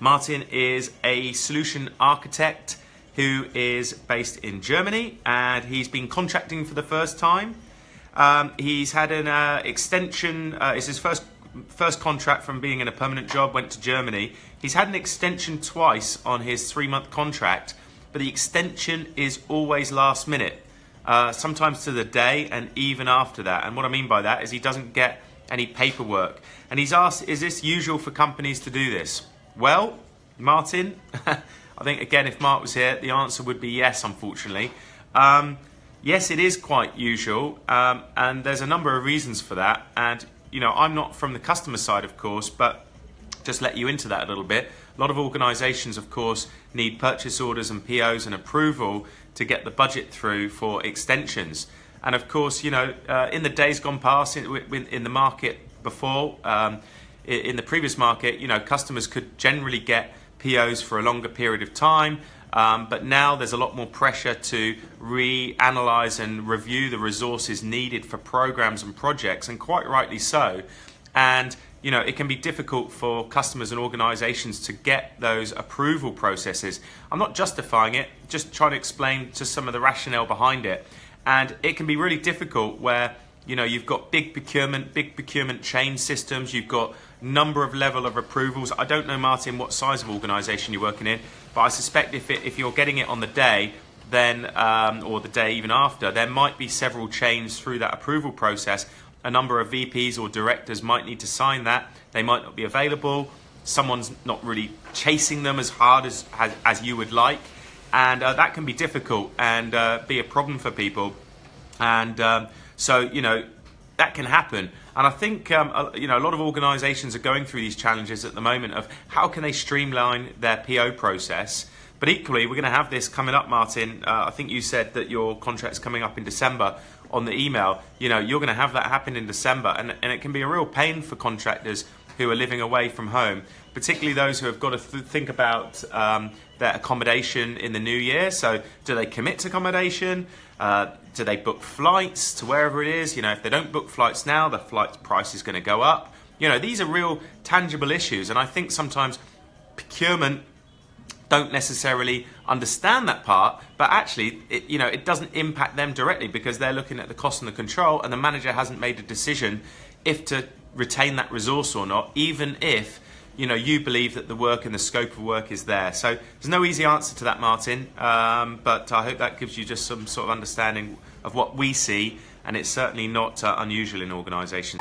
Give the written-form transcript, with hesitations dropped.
Martin is a solution architect who is based in Germany, and he's been contracting for the first time. He's had an extension. It's his first contract from being in a permanent job, went to Germany. He's had an extension twice on his 3-month contract, but the extension is always last minute, sometimes to the day and even after that. And what I mean by that is he doesn't get any paperwork. And he's asked, is this usual for companies to do this? Well, Martin, I think again, if Mark was here, the answer would be yes, unfortunately. Yes, it is quite usual, and there's a number of reasons for that. And you know, I'm not from the customer side, of course, but just let you into that a little bit. A lot of organisations, of course, need purchase orders and POs and approval to get the budget through for extensions. And of course, you know, in the days gone past, in the market before, in the previous market, you know, customers could generally get POs for a longer period of time. But now there's a lot more pressure to reanalyze and review the resources needed for programs and projects, and quite rightly so. And you know, it can be difficult for customers and organizations to get those approval processes. I'm not justifying it, just trying to explain just some of the rationale behind it. And it can be really difficult where, you know, you've got big procurement chain systems, you've got number of level of approvals. I don't know, Martin, what size of organization you're working in, but I suspect if you're getting it on the day, then or the day even after, there might be several chains through that approval process. A number of VPs or directors might need to sign that. They might not be available. Someone's not really chasing them as hard as you would like, and that can be difficult and be a problem for people. And so, you know, that can happen. And I think, you know, a lot of organizations are going through these challenges at the moment of how can they streamline their PO process. But equally, we're going to have this coming up, Martin. I think you said that your contract's coming up in December on the email. You know, you're going to have that happen in December. And it can be a real pain for contractors who are living away from home, particularly those who have got to think about their accommodation in the new year. So do they commit to accommodation? Do they book flights to wherever it is? You know, if they don't book flights now, the flight price is going to go up. You know, these are real tangible issues. And I think sometimes procurement don't necessarily understand that part, but actually, it doesn't impact them directly because they're looking at the cost and the control, and the manager hasn't made a decision if to retain that resource or not, even if, you know, you believe that the work and the scope of work is there. So there's no easy answer to that, Martin, but I hope that gives you just some sort of understanding of what we see, and it's certainly not unusual in organisations.